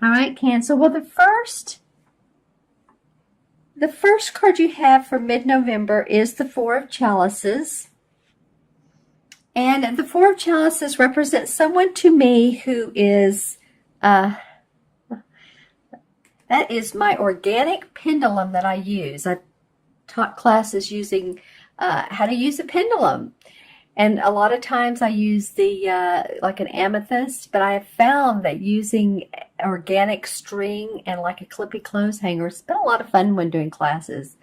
All right, Cancer. Well, the first card you have for mid-November is the Four of Chalices. And the Four of Chalices represents someone to me who is, that is my organic pendulum that I use. I taught classes using how to use a pendulum. And a lot of times I use like an amethyst, but I have found that using organic string and like a clippy clothes hanger, it's been a lot of fun when doing classes.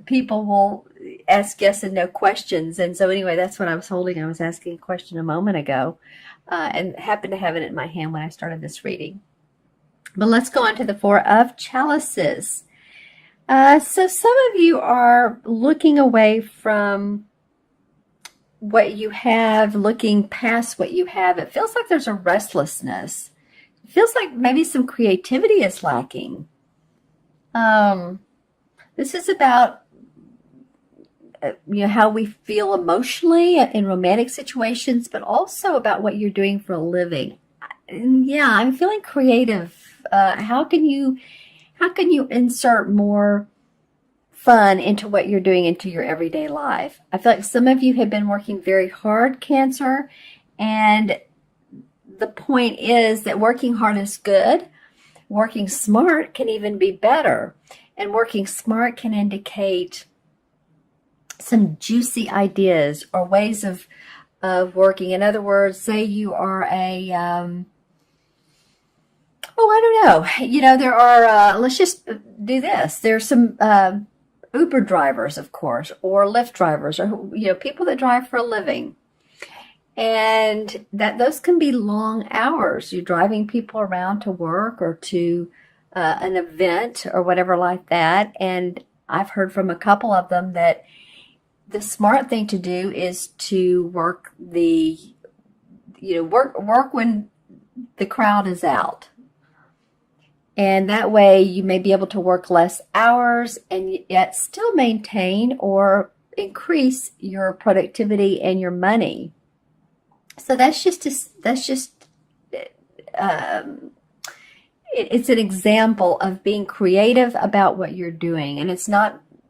People will ask yes and no questions. And so anyway, that's what I was holding. I was asking a question a moment ago and happened to have it in my hand when I started this reading. But let's go on to the Four of Chalices. So some of you are looking away from what you have, looking past what you have. It feels like there's a restlessness. It feels like maybe some creativity is lacking. This is about how we feel emotionally in romantic situations, but also about what you're doing for a living. And yeah, I'm feeling creative. How can you insert more fun into what you're doing into your everyday life? I feel like some of you have been working very hard, Cancer, and the point is that working hard is good. Working smart can even be better. And working smart can indicate some juicy ideas or ways of working. In other words, say you are I don't know. There are, let's just do this. There's some Uber drivers, of course, or Lyft drivers, or people that drive for a living, and that those can be long hours. You're driving people around to work or to an event or whatever like that. And I've heard from a couple of them that the smart thing to do is to work work when the crowd is out. And that way you may be able to work less hours and yet still maintain or increase your productivity and your money. So it's an example of being creative about what you're doing. And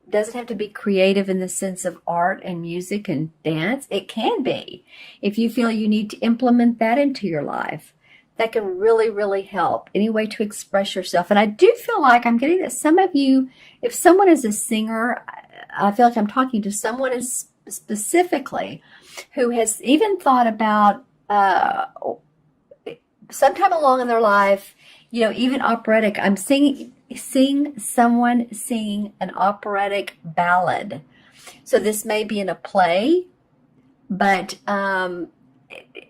doesn't have to be creative in the sense of art and music and dance. It can be. If you feel you need to implement that into your life, that can really, really help. Any way to express yourself. And I do feel like I'm getting that some of you, if someone is a singer, I feel like I'm talking to someone specifically who has even thought about sometime along in their life, even operatic. I'm seeing someone singing an operatic ballad. So this may be in a play, but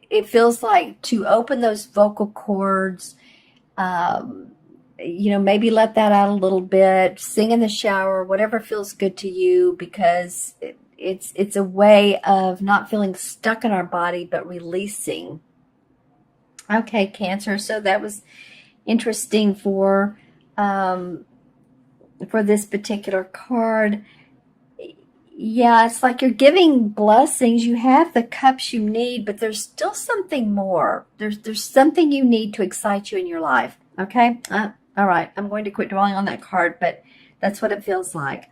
it feels like to open those vocal cords, maybe let that out a little bit, sing in the shower, whatever feels good to you, because it's a way of not feeling stuck in our body, but releasing. Okay, Cancer. So that was interesting for this particular card. Yeah, it's like you're giving blessings. You have the cups you need, but there's still something more. There's something you need to excite you in your life. Okay? All right. I'm going to quit dwelling on that card, but that's what it feels like.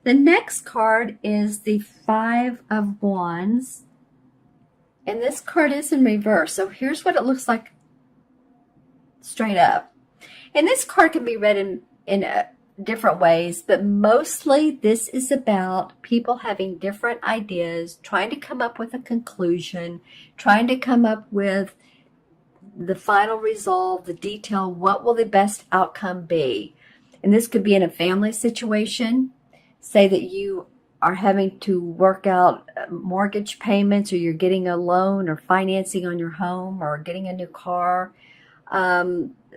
The next card is the Five of Wands. And this card is in reverse. So here's what it looks like straight up. And this card can be read in different ways, but mostly this is about people having different ideas, trying to come up with a conclusion, trying to come up with the final resolve, the detail, what will the best outcome be. And this could be in a family situation. Say that you are having to work out mortgage payments, or you're getting a loan or financing on your home, or getting a new car.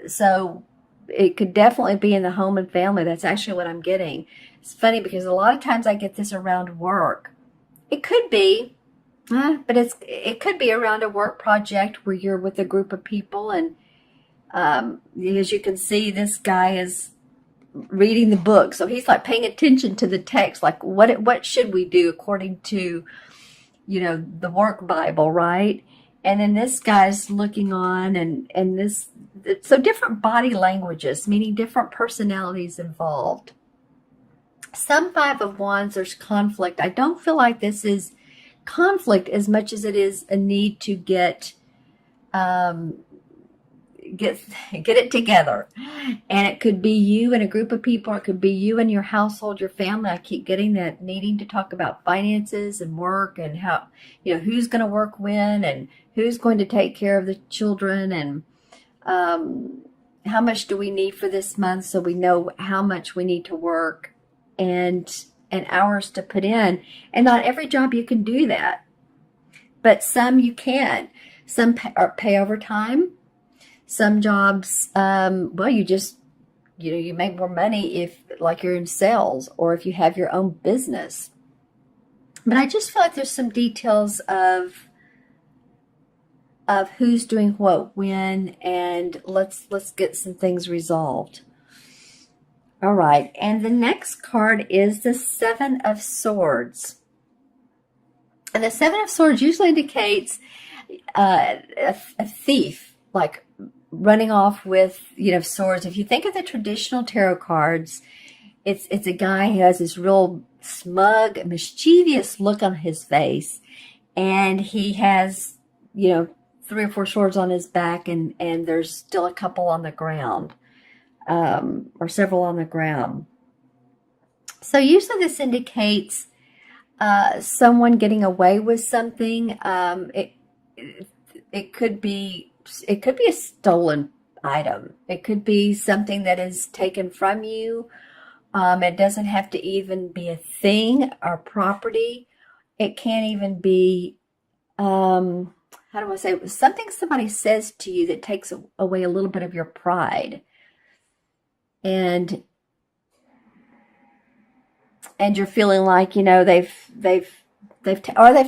So it could definitely be in the home and family. That's actually what I'm getting. It's funny because a lot of times I get this around work. It could be, but it could be around a work project where you're with a group of people, and as you can see, this guy is reading the book, so he's like paying attention to the text, like what should we do according to the work Bible, right? And then this guy's looking on, and this, so different body languages, meaning different personalities involved. Some Five of Wands, there's conflict. I don't feel like this is conflict as much as it is a need to get it together. And it could be you and a group of people, or it could be you and your household, your family. I keep getting that needing to talk about finances and work, and how, who's going to work when, and who's going to take care of the children, and how much do we need for this month, so we know how much we need to work, and hours to put in. And not every job you can do that, but some you can. Some pay overtime. Some jobs, well, you just, you make more money if, like, you're in sales, or if you have your own business. But I just feel like there's some details of who's doing what when, and let's get some things resolved. All right, and the next card is the Seven of Swords. And the Seven of Swords usually indicates a thief, like running off with, swords. If you think of the traditional tarot cards, it's a guy who has this real smug, mischievous look on his face, and he has, 3 or 4 swords on his back, and there's still a couple on the ground, or several on the ground. So usually this indicates someone getting away with something. It could be a stolen item. It could be something that is taken from you. It doesn't have to even be a thing or property. It can't even be, how do I say it? Something somebody says to you that takes away a little bit of your pride. And you're feeling like, they've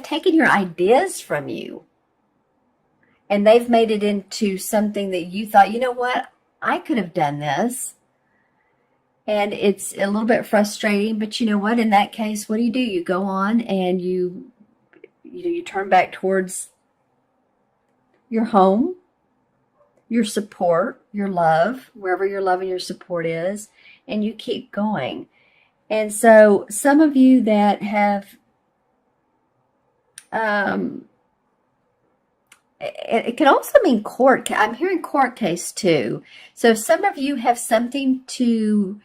taken your ideas from you, and they've made it into something that you thought, what, I could have done this. And it's a little bit frustrating, but you know what, in that case, what do? You go on, and you turn back towards your home, your support, your love, wherever your love and your support is, and you keep going. And so some of you that have, it can also mean court. I'm hearing court case too. So some of you have something to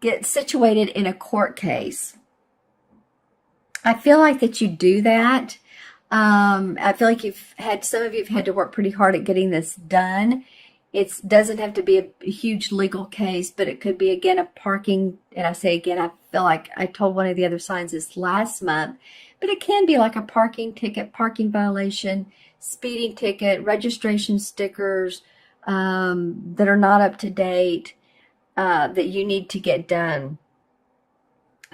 get situated in a court case. I feel like that you do that. I feel like some of you have had to work pretty hard at getting this done. It doesn't have to be a huge legal case, but it could be, again, a parking, and I say again, I feel like I told one of the other signs this last month, but it can be like a parking ticket, parking violation, speeding ticket, registration stickers that are not up to date, that you need to get done.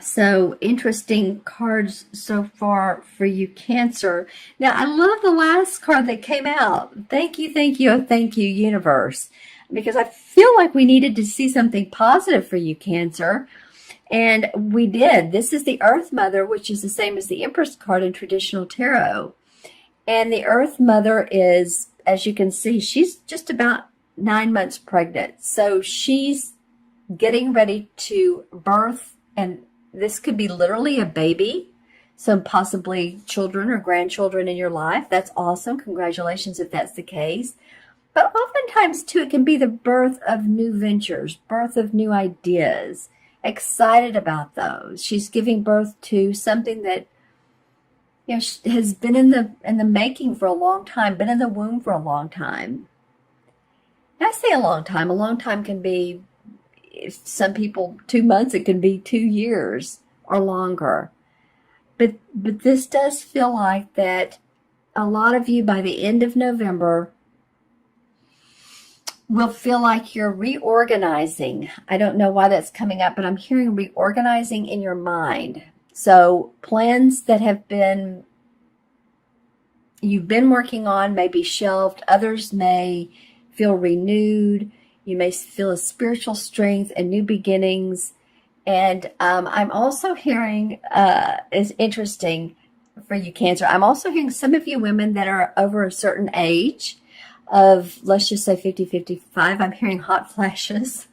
So interesting cards so far for you, Cancer. Now, I love the last card that came out. Thank you, universe. Because I feel like we needed to see something positive for you, Cancer. And we did. This is the Earth Mother, which is the same as the Empress card in traditional tarot. And the Earth Mother is, as you can see, she's just about 9 months pregnant. So she's getting ready to birth, and this could be literally a baby, so possibly children or grandchildren in your life. That's awesome. Congratulations if that's the case. But oftentimes, too, it can be the birth of new ventures, birth of new ideas. Excited about those. She's giving birth to something that has been in the making for a long time, been in the womb for a long time. And I say a long time. A long time can be, some people, 2 months, it can be 2 years or longer. But this does feel like that a lot of you by the end of November will feel like you're reorganizing. I don't know why that's coming up, but I'm hearing reorganizing in your mind. So plans that you've been working on may be shelved. Others may feel renewed. You may feel a spiritual strength and new beginnings. And I'm also hearing, is interesting, for you, Cancer. I'm also hearing some of you women that are over a certain age of, let's just say 50, 55. I'm hearing hot flashes.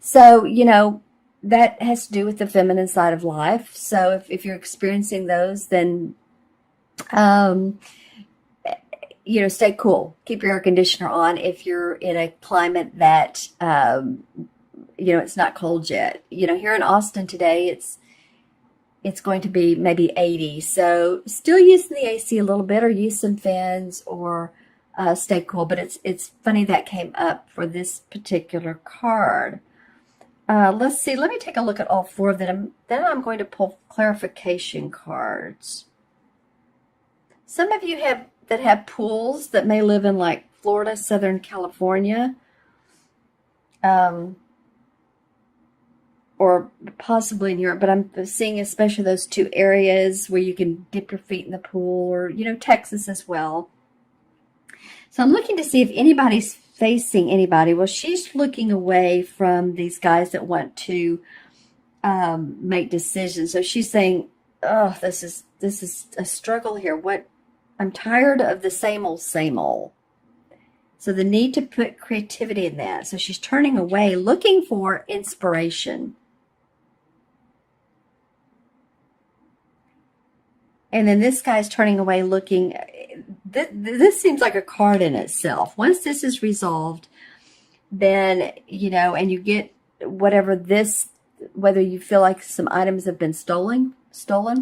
So, that has to do with the feminine side of life. So if you're experiencing those, then, stay cool. Keep your air conditioner on if you're in a climate that, it's not cold yet. Here in Austin today, it's going to be maybe 80. So still using the AC a little bit, or use some fans, or stay cool. But it's funny that came up for this particular card. Let's see. Let me take a look at all four of them. Then I'm going to pull clarification cards. Some of you have pools that may live in like Florida, Southern California, or possibly in Europe, but I'm seeing especially those two areas where you can dip your feet in the pool, or, Texas as well. So I'm looking to see if anybody's facing anybody. Well, she's looking away from these guys that want to make decisions. So she's saying, oh, this is a struggle here. I'm tired of the same old, same old. So the need to put creativity in that. So she's turning away, looking for inspiration. And then this guy's turning away, looking. This seems like a card in itself. Once this is resolved, then, and you get whatever whether you feel like some items have been stolen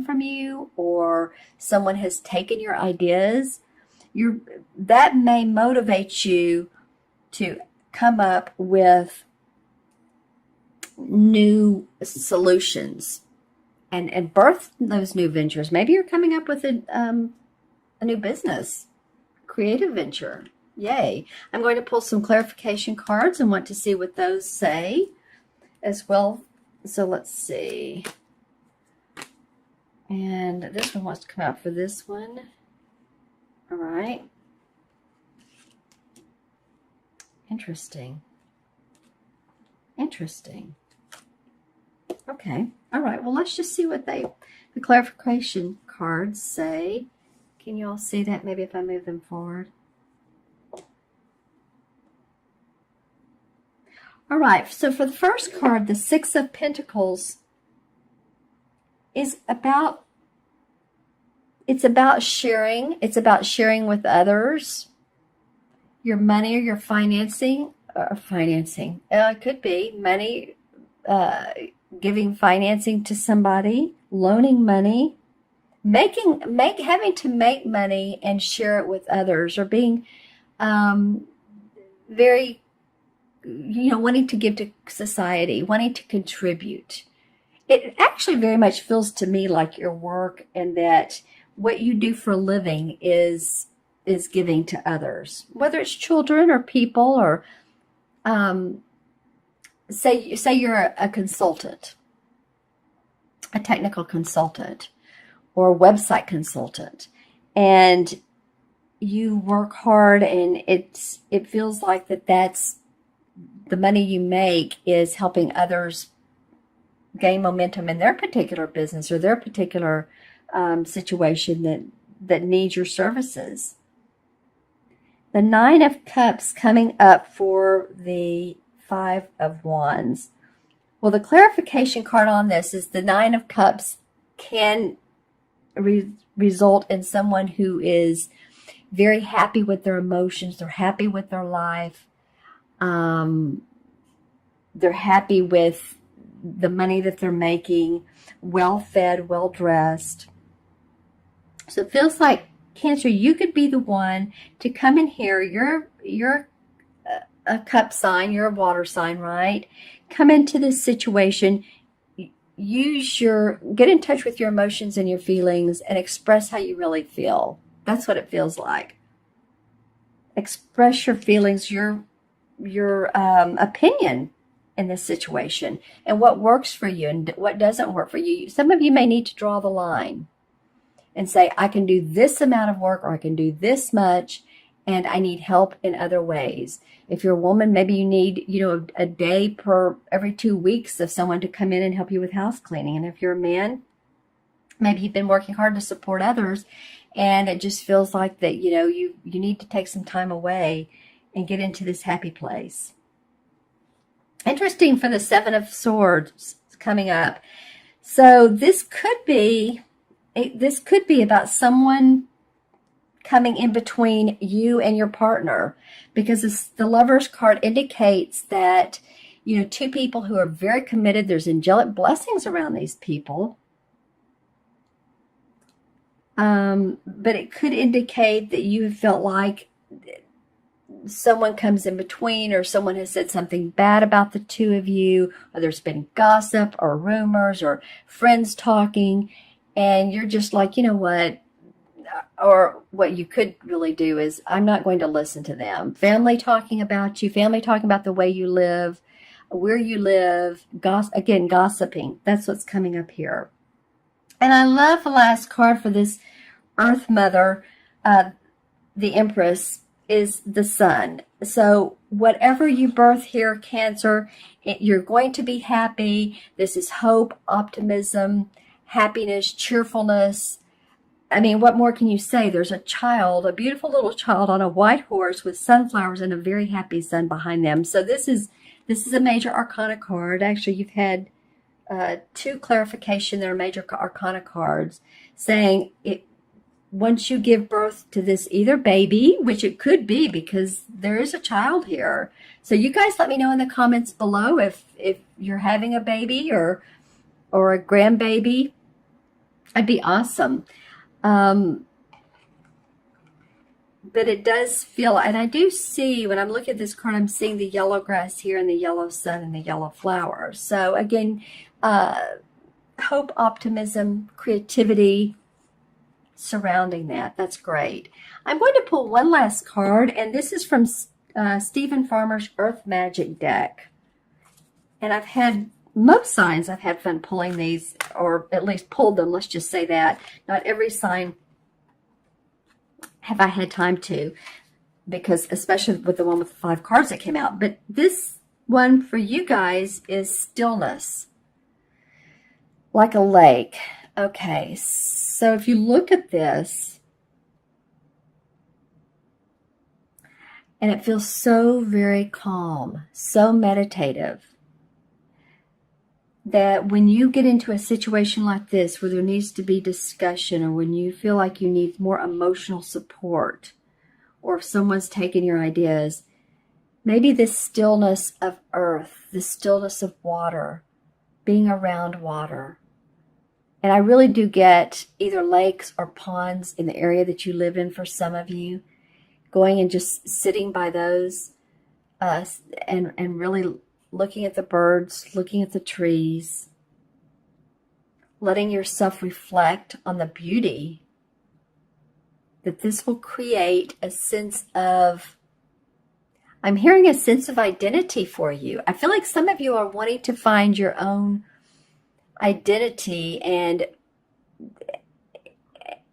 from you, or someone has taken your ideas, that may motivate you to come up with new solutions and birth those new ventures. Maybe you're coming up with a new business, creative venture. Yay. I'm going to pull some clarification cards and want to see what those say as well. So let's see. And this one wants to come out for this one. All right. Interesting. Okay. All right. Well, let's just see what the clarification cards say. Can you all see that? Maybe if I move them forward. All right. So for the first card, the Six of Pentacles is about sharing. It's about sharing with others your money or your financing. It could be money, giving financing to somebody, loaning money, having to make money and share it with others, or being very, wanting to give to society, wanting to contribute. It actually very much feels to me like your work, and that what you do for a living is giving to others, whether it's children or people, or say you're a consultant, a technical consultant, or a website consultant, and you work hard, and it feels like that's the money you make is helping others gain momentum in their particular business or their particular situation that needs your services. The Nine of Cups coming up for the Five of Wands. Well, the clarification card on this is the Nine of Cups can result in someone who is very happy with their emotions. They're happy with their life. They're happy with the money that they're making, well-fed, well-dressed. So it feels like, Cancer, you could be the one to come in here. You're a cup sign. You're a water sign, right? Come into this situation. Get in touch with your emotions and your feelings and express how you really feel. That's what it feels like. Express your feelings, your opinion in this situation, and what works for you and what doesn't work for you. Some of you may need to draw the line and say, I can do this amount of work, or I can do this much, and I need help in other ways. If you're a woman, maybe you need, a day every 2 weeks of someone to come in and help you with house cleaning. And if you're a man, Maybe you've been working hard to support others, and it just feels like that, you need to take some time away and get into this happy place. Interesting for the Seven of Swords coming up. So this could be about someone coming in between you and your partner, because the Lover's card indicates that, two people who are very committed. There's angelic blessings around these people. But it could indicate that you have felt like someone comes in between, or someone has said something bad about the two of you, or there's been gossip or rumors or friends talking, and you're just like, you know what? Or what you could really do is, I'm not going to listen to them. Family talking about you, family talking about the way you live, where you live, again, gossiping. That's what's coming up here. And I love the last card for this Earth Mother, the Empress, is the Sun. So whatever you birth here, Cancer, you're going to be happy. This is hope, optimism, happiness, cheerfulness. I mean, what more can you say? There's a child, a beautiful little child on a white horse with sunflowers and a very happy sun behind them. So this is a major arcana card. Actually, you've had two clarification. There are major arcana cards saying it. Once you give birth to this either baby, which it could be because there is a child here. So you guys let me know in the comments below if you're having a baby or a grandbaby. That'd be awesome. But it does feel, and I do see, when I'm looking at this card, I'm seeing the yellow grass here and the yellow sun and the yellow flowers. So again, hope, optimism, creativity surrounding that. That's great. I'm going to pull one last card, and this is from Stephen Farmer's Earth Magic deck. And I've had most signs, I've had fun pulling these, or at least pulled them. Let's just say that. Not every sign have I had time to, because especially with the one with the 5 cards that came out. But this one for you guys is stillness, like a lake. Okay, so if you look at this, and it feels so very calm, so meditative, that when you get into a situation like this where there needs to be discussion, or when you feel like you need more emotional support, or if someone's taking your ideas, maybe this stillness of earth, the stillness of water, being around water. And I really do get either lakes or ponds in the area that you live in for some of you, going and just sitting by those and really looking at the birds, looking at the trees, letting yourself reflect on the beauty, that this will create a sense of, I'm hearing a sense of identity for you. I feel like some of you are wanting to find your own identity and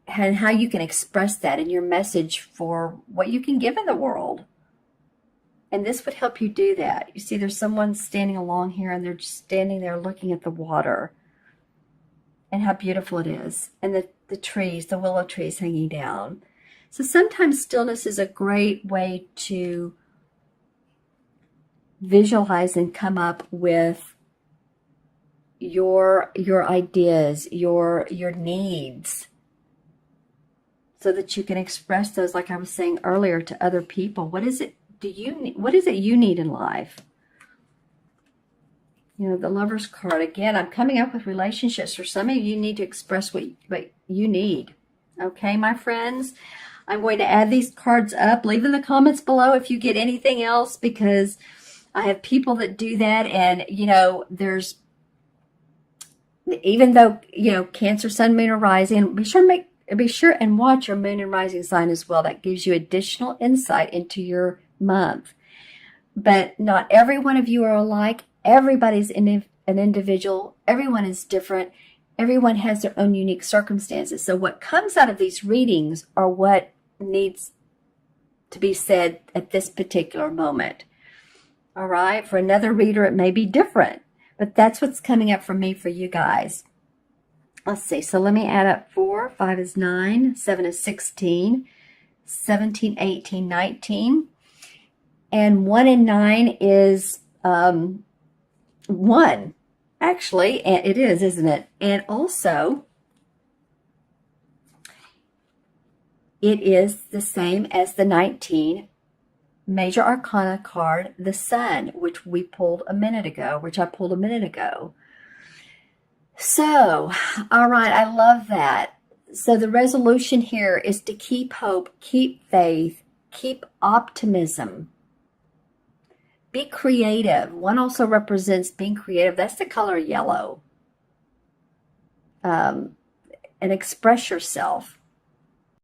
how you can express that in your message for what you can give in the world. And this would help you do that. You see, there's someone standing along here, and they're just standing there looking at the water and how beautiful it is, and the trees, the willow trees hanging down. So sometimes stillness is a great way to visualize and come up with your ideas, your needs, so that you can express those, like I was saying earlier, to other people. What is it what is it you need in life? The Lover's card, again, I'm coming up with relationships. For some of you, you need to express what you need. Okay, my friends? I'm going to add these cards up. Leave in the comments below if you get anything else, because I have people that do that. And, there's, even though, Cancer, Sun, Moon, or Rising, be sure and watch your Moon and Rising sign as well. That gives you additional insight into your month. But not every one of you are alike. Everybody's an individual. Everyone is different. Everyone has their own unique circumstances. So what comes out of these readings are what needs to be said at this particular moment. All right. For another reader, it may be different, but that's what's coming up for me for you guys. Let's see. So let me add up 4. 5 is 9. 7 is 16. 17, 18, 19. And 1 and 9 is 1. Actually, and it is, isn't it? And also, it is the same as the 19 Major Arcana card, the Sun, which we pulled a minute ago, which I pulled a minute ago. So, all right, I love that. So the resolution here is to keep hope, keep faith, keep optimism. Be creative. One also represents being creative. That's the color yellow. And express yourself.